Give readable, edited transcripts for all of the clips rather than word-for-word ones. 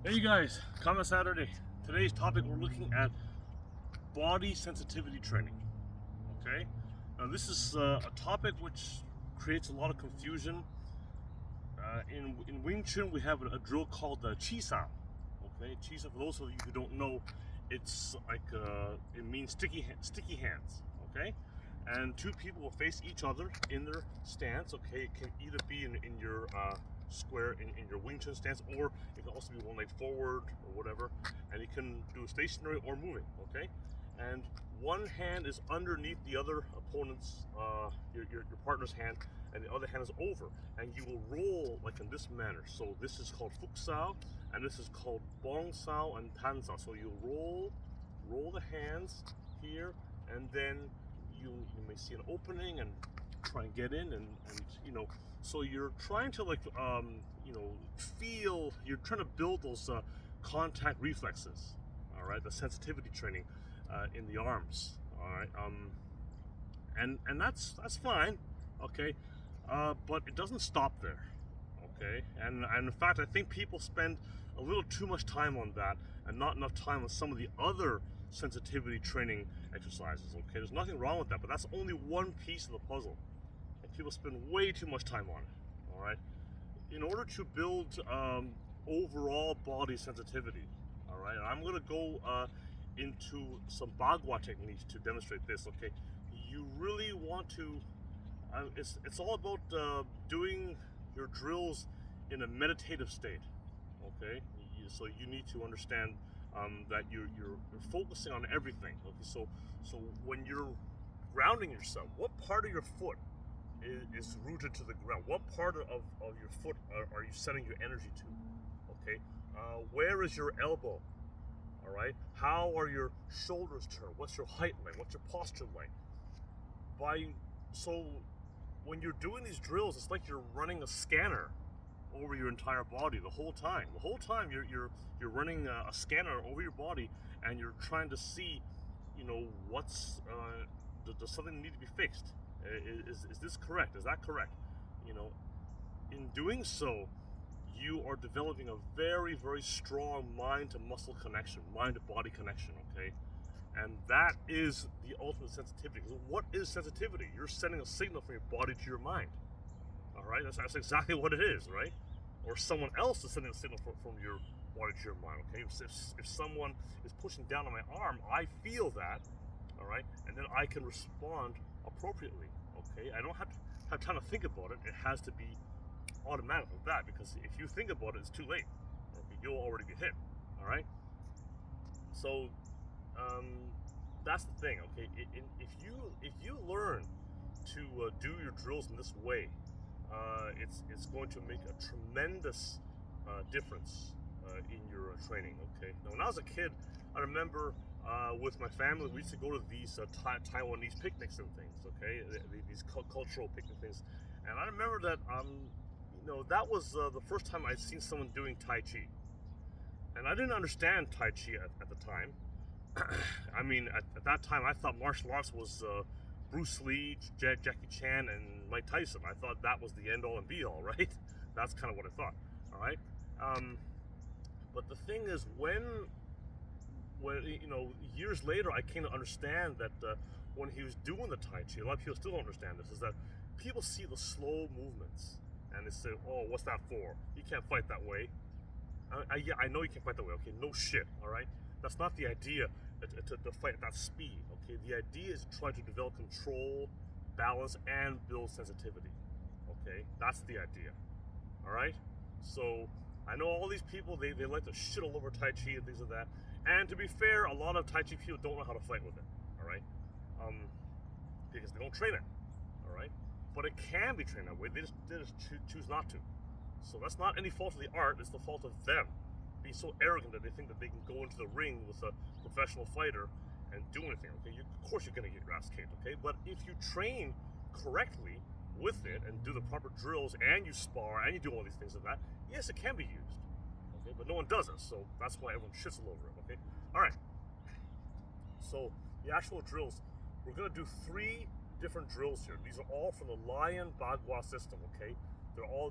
Hey guys, Kama Saturday. Today's topic we're looking at body sensitivity training. Okay, now this is a topic which creates a lot of confusion. In Wing Chun, we have a drill called the Chi Sao. Okay, Chi Sao. For those of you who don't know, it's like it means sticky hands. Okay, and two people will face each other in their stance. Okay, it can either be in your square in your Wing Chun stance, or it can also be one leg forward or whatever, and you can do stationary or moving. Okay, and one hand is underneath the other opponent's your partner's hand, and the other hand is over, and you will roll like in this manner. So this is called Fuk Sao, and this is called Bong Sao and Tan Sao. So you roll the hands here, and then you may see an opening and try and get in, and so you're trying to feel, you're trying to build those contact reflexes, all right, the sensitivity training in the arms, all right, and that's fine, okay, but it doesn't stop there, okay, and in fact I think people spend a little too much time on that and not enough time on some of the other sensitivity training exercises. Okay, there's nothing wrong with that, but that's only one piece of the puzzle, and people spend way too much time on it. All right, in order to build overall body sensitivity, all right, I'm going to go into some bagua techniques to demonstrate this. Okay, you really want to. It's all about doing your drills in a meditative state. Okay, so you need to understand that you're focusing on everything. Okay, so when you're grounding yourself, what part of your foot is rooted to the ground? What part of your foot are you setting your energy to? Okay, where is your elbow? All right, how are your shoulders turned? What's your height like? What's your posture like? By so when you're doing these drills, it's like you're running a scanner over your entire body the whole time. The whole time you're running a scanner over your body, and you're trying to see, what's does something need to be fixed? Is this correct? Is that correct? You know, in doing so, you are developing a very, very strong mind to muscle connection, mind to body connection. Okay, and that is the ultimate sensitivity. Because what is sensitivity? You're sending a signal from your body to your mind. All right, that's exactly what it is, right? Or someone else is sending a signal from your body to your mind. Okay, if someone is pushing down on my arm, I feel that. All right, and then I can respond appropriately. Okay, I don't have time to think about it. It has to be automatic like that, because if you think about it, it's too late. Okay, you'll already be hit. All right, so that's the thing. Okay, if you learn to do your drills in this way, it's going to make a tremendous difference in your training. Okay. Now, when I was a kid, I remember with my family, we used to go to these Taiwanese picnics and things. Okay, these cultural picnic things, and I remember that that was the first time I'd seen someone doing Tai Chi, and I didn't understand Tai Chi at the time. I mean, at that time, I thought martial arts was Bruce Lee, Jackie Chan, and Mike Tyson. I thought that was the end all and be all, right? That's kind of what I thought. All right. Um, but the thing is, when years later, I came to understand that when he was doing the Tai Chi, a lot of people still don't understand this. Is that people see the slow movements and they say, "Oh, what's that for? You can't fight that way." Yeah, I know you can't fight that way. Okay, no shit. All right, that's not the idea to fight at that speed. Okay, the idea is to try to develop control, balance, and build sensitivity. Okay, that's the idea. All right, so I know all these people they like to shit all over Tai Chi and things like that. And to be fair, a lot of Tai Chi people don't know how to fight with it. All right, um, because they don't train it. All right, but it can be trained that way. They just choose not to. So that's not any fault of the art, it's the fault of them being so arrogant that they think that they can go into the ring with a professional fighter and do anything. Okay, of course you're going to get your ass kicked. Okay, but if you train correctly with it and do the proper drills and you spar and you do all these things like that, yes, it can be used. Okay, but no one does it, so that's why everyone shits all over it. Okay, all right. So the actual drills, we're going to do 3 different drills here. These are all from the Lion Bagua system. Okay,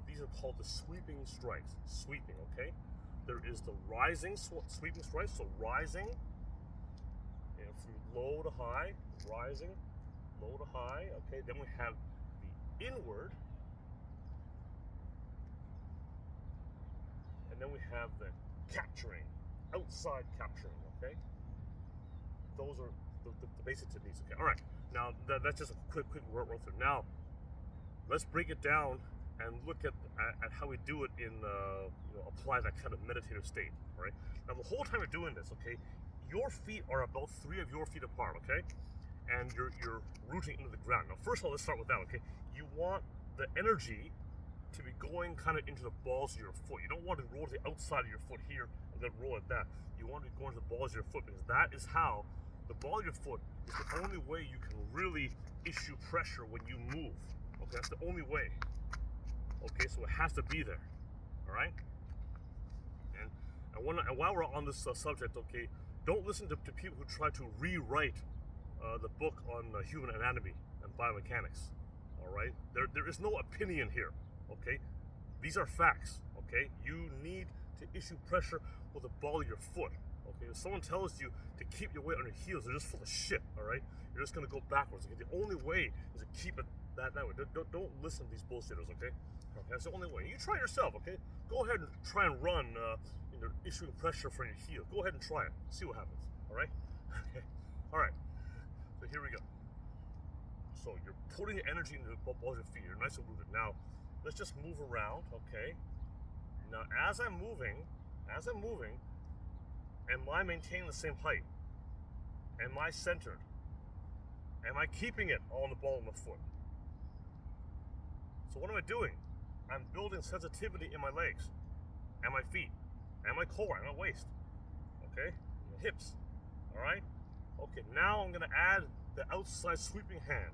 these are called the sweeping strikes. Sweeping. Okay. there is the rising sweeping strike, so rising, and from low to high, rising, low to high. Okay, then we have the inward, and then we have the capturing, outside capturing. Okay, those are the basic techniques. Okay, all right. Now that's just a quick run through. Now let's break it down and look at how we do it in apply that kind of meditative state. All right. Now the whole time you're doing this, okay, your feet are about 3 of your feet apart. Okay, and you're rooting into the ground. Now first of all, let's start with that. Okay, you want the energy to be going kind of into the balls of your foot. You don't want to roll to the outside of your foot here and then roll at that. You want to be going to the balls of your foot, because that is how the ball of your foot is the only way you can really issue pressure when you move. Okay, that's the only way. Okay, so it has to be there. All right. And while we're on this subject, okay, don't listen to people who try to rewrite the book on human anatomy and biomechanics. All right, there is no opinion here. Okay, these are facts. Okay, you need to issue pressure with the ball of your foot. Okay, if someone tells you to keep your weight on your heels, they're just full of shit. All right, you're just gonna go backwards. Okay, the only way is to keep it that way. Don't listen to these bullshitters. Okay, that's the only way. You try yourself. Okay, go ahead and try and run. Issuing pressure from your heel. Go ahead and try it. See what happens. All right. Okay. All right. So here we go. So you're putting energy into the balls of your feet. You're nice and rooted. Now, let's just move around, okay? Now, as I'm moving, am I maintaining the same height? Am I centered? Am I keeping it on the ball of my foot? So what am I doing? I'm building sensitivity in my legs, and my feet, and my core, and my waist, okay? My hips, all right? Okay, now I'm gonna add the outside sweeping hand.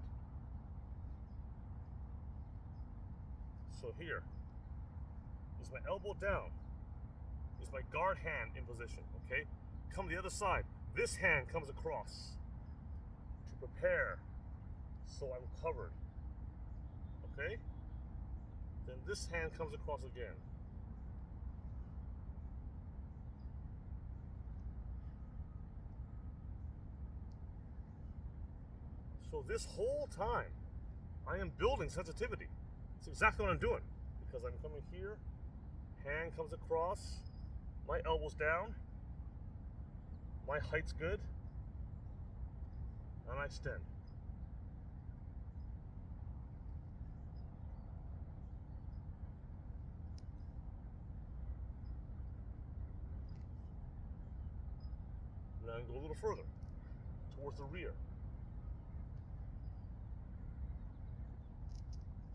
So here is my elbow down, is my guard hand in position, okay? Come to the other side. This hand comes across to prepare so I'm covered, okay? Then this hand comes across again. So this whole time, I am building sensitivity. It's exactly what I'm doing, because I'm coming here, hand comes across, my elbow's down, my height's good, and I extend. Now I can go a little further, towards the rear.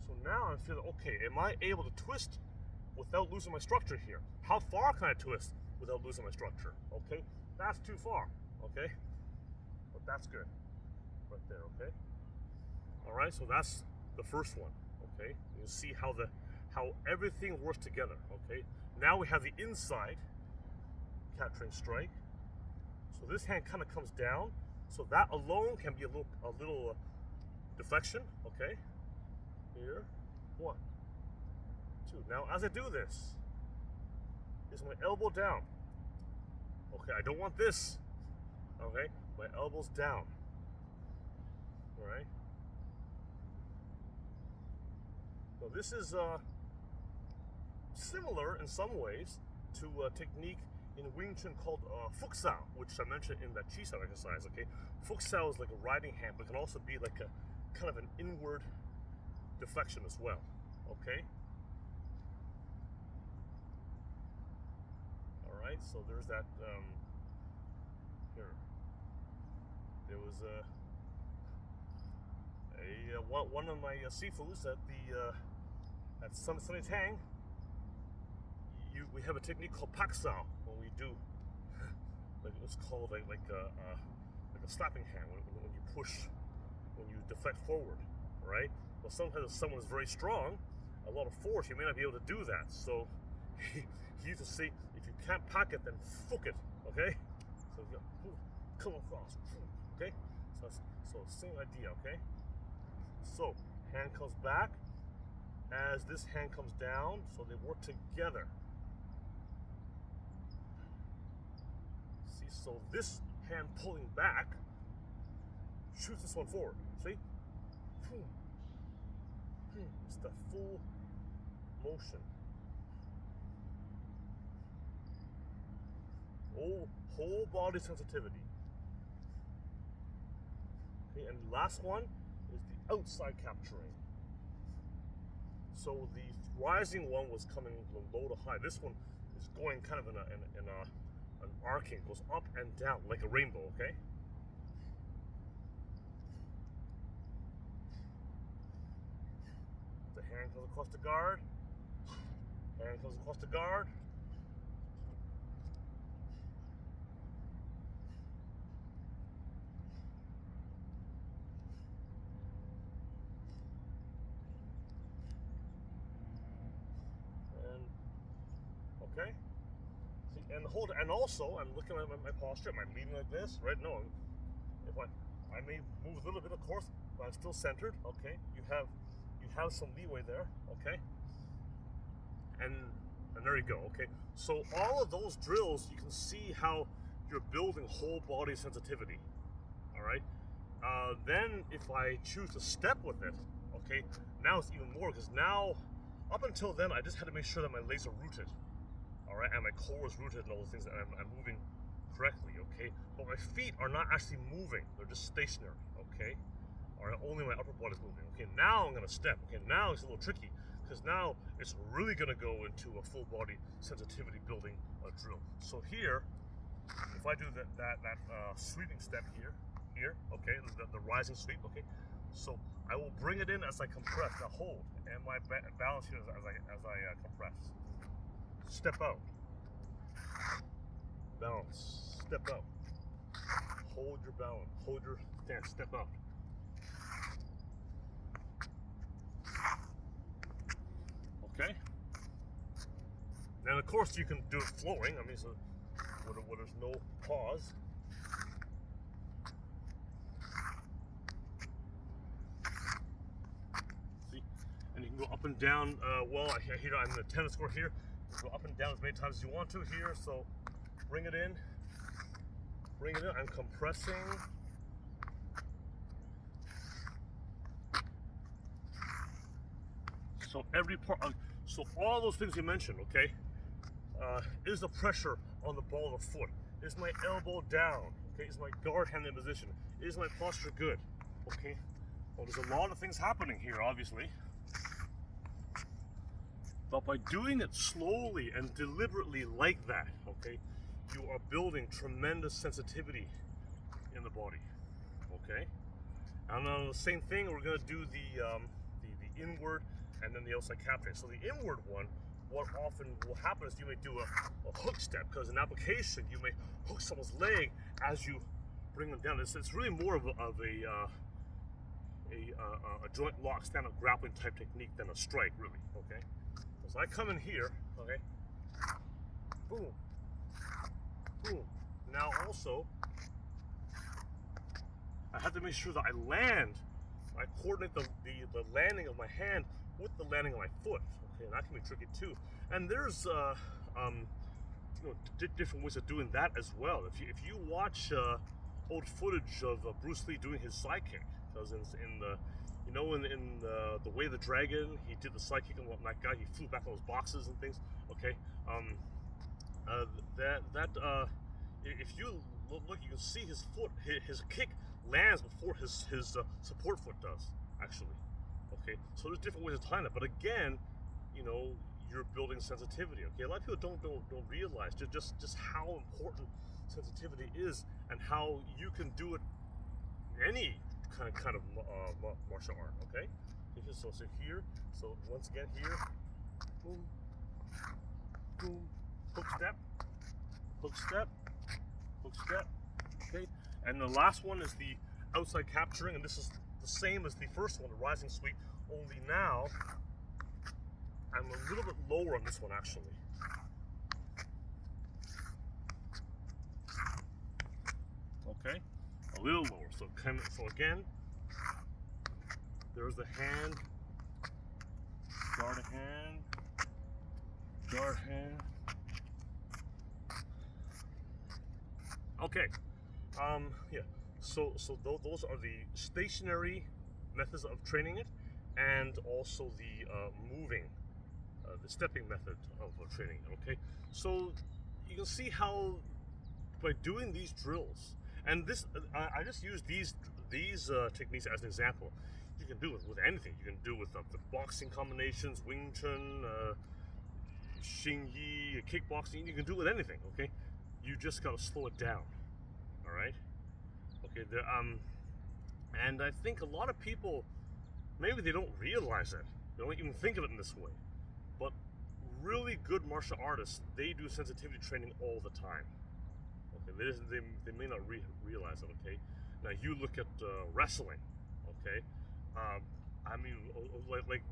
So now I'm feeling, okay, am I able to twist without losing my structure here? How far can I twist without losing my structure? Okay, that's too far, okay? But that's good, right there, okay? All right, so that's the first one, okay? You see how everything works together, okay? Now we have the inside capturing strike. So this hand kind of comes down, so that alone can be a little deflection, okay? Here, 1, 2. Now, as I do this, is my elbow down. Okay, I don't want this. Okay, my elbow's down. All right. So this is similar in some ways to a technique in Wing Chun called fuksao, which I mentioned in that chi sao exercise. Okay, fuksao is like a riding hand, but can also be like a kind of an inward deflection as well, okay? All right, so there's that, here. There was one of my sifus at Sunny Tang. We have a technique called paksao when we do, like it's called like a slapping hand when you push, when you deflect forward, right? Well, sometimes if someone is very strong, a lot of force, you may not be able to do that. So he used to say, if you can't pack it, then fuck it, okay? So you go, come across, okay? So same idea, okay? So hand comes back as this hand comes down, so they work together. See, so this hand pulling back shoots this one forward. See? It's the full motion. Whole body sensitivity. Okay, and the last one is the outside capturing. So the rising one was coming low to high. This one is going kind of in an arcing, goes up and down like a rainbow. Okay. The hand goes across the guard. Hand goes across the guard. Okay. See, and hold, and also I'm looking at my posture. Am I leaning like this? Right? No. If I may move a little bit, of course, but I'm still centered. Okay. You have some leeway there. Okay. And there you go. Okay. So all of those drills, you can see how you're building whole body sensitivity. All right. Then if I choose to step with it, okay, now it's even more, because now, up until then, I just had to make sure that my legs are rooted. All right, and my core is rooted and all those things, and I'm moving correctly, okay? But my feet are not actually moving. They're just stationary, okay? All right, only my upper body is moving. Okay, now I'm gonna step. Okay, now it's a little tricky, because now it's really gonna go into a full body sensitivity building drill. So here, if I do that sweeping step here, okay, the rising sweep, okay? So I will bring it in as I compress, now hold, and my balance here as I compress. Step out. Balance. Step out. Hold your balance. Hold your stance. Step out. Okay. Now, of course, you can do it flowing. I mean, so where there's no pause. See, and you can go up and down. Well, here I'm in the tennis court here. Go up and down as many times as you want to here. So bring it in. Bring it in. I'm compressing. So every part, so all those things you mentioned, okay? Is the pressure on the ball of the foot? Is my elbow down? Okay, is my guard hand in position? Is my posture good? Okay. Well, there's a lot of things happening here, obviously. But by doing it slowly and deliberately like that, okay, you are building tremendous sensitivity in the body, okay? And on the same thing, we're gonna do the inward and then the outside capturing. So the inward one, what often will happen is you may do a hook step, because in application, you may hook someone's leg as you bring them down. It's really more of a joint lock, stand-up grappling type technique than a strike, really, okay? So I come in here, okay, boom, boom. Now also, I have to make sure that I land, I coordinate the landing of my hand with the landing of my foot, okay, and that can be tricky too. And there's different ways of doing that as well. If you watch old footage of Bruce Lee doing his side kick, because in the Way of the Dragon, he did the side kick on that guy. He flew back on those boxes and things. Okay, if you look, you can see his foot. His kick lands before his support foot does, actually. Okay, so there's different ways of tying it. But again, you're building sensitivity. Okay, a lot of people don't realize just how important sensitivity is, and how you can do it in any kind of martial art. Okay, so here, so once again here, boom, boom, hook step, hook step, hook step. Okay, and the last one is the outside capturing, and this is the same as the first one, the rising sweep, only now I'm a little bit lower on this one, actually. Okay, a little lower. So again, there's the hand, guard a hand, guard hand, Okay. Yeah. So those are the stationary methods of training it, and also the moving, the stepping method of training it. Okay. So you can see how by doing these drills, and this I just use these techniques as an example. You can do it with anything. You can do it with the boxing combinations, Wing Chun, Xing Yi, kickboxing. You can do it with anything. Okay. You just gotta slow it down. All right. Okay. And I think a lot of people, maybe they don't realize it. They don't even think of it in this way. But really good martial artists, they do sensitivity training all the time. Okay, they may not realize it. Okay, now you look at wrestling. Okay, um, I mean, like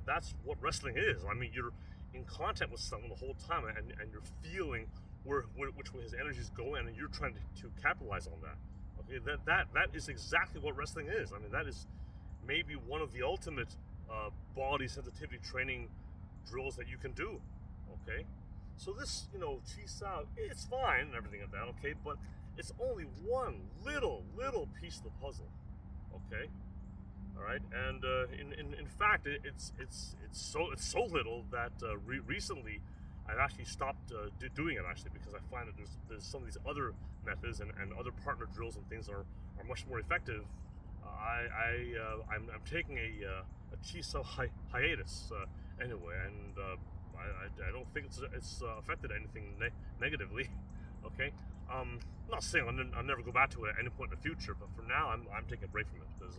that's what wrestling is. I mean, you're in contact with someone the whole time, and you're feeling which way his energy is going, and you're trying to capitalize on that. Okay, that is exactly what wrestling is. I mean, that is maybe one of the ultimate body sensitivity training drills that you can do. Okay, so this, Chi Sao, it's fine and everything like that. Okay, but it's only one little piece of the puzzle. Okay, all right, and in fact, it's so little that recently I've actually stopped doing it actually, because I find that there's some of these other methods and other partner drills and things are much more effective. I'm taking a Chi Sao hiatus anyway, and I don't think it's affected anything negatively. Okay, I'm not saying I'll never go back to it at any point in the future, but for now I'm taking a break from it because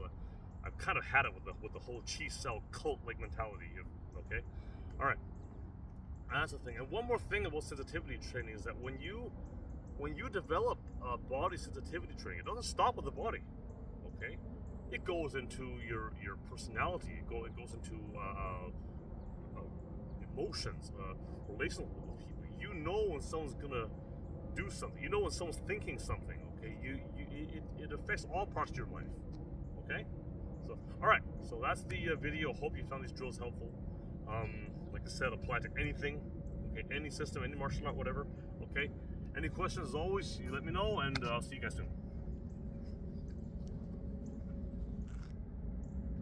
I've kind of had it with the whole Chi Sao cult-like mentality. Okay, all right, that's the thing. And one more thing about sensitivity training is that when you develop body sensitivity training, it doesn't stop with the body. Okay, it goes into your personality. It goes into emotions, relations with people. You know when someone's gonna do something. You know when someone's thinking something. Okay, it affects all parts of your life. Okay, so all right. So that's the video. Hope you found these drills helpful. Like I said, apply to anything. Okay, any system, any martial art, whatever. Okay. Any questions? As always, you let me know, and I'll see you guys soon.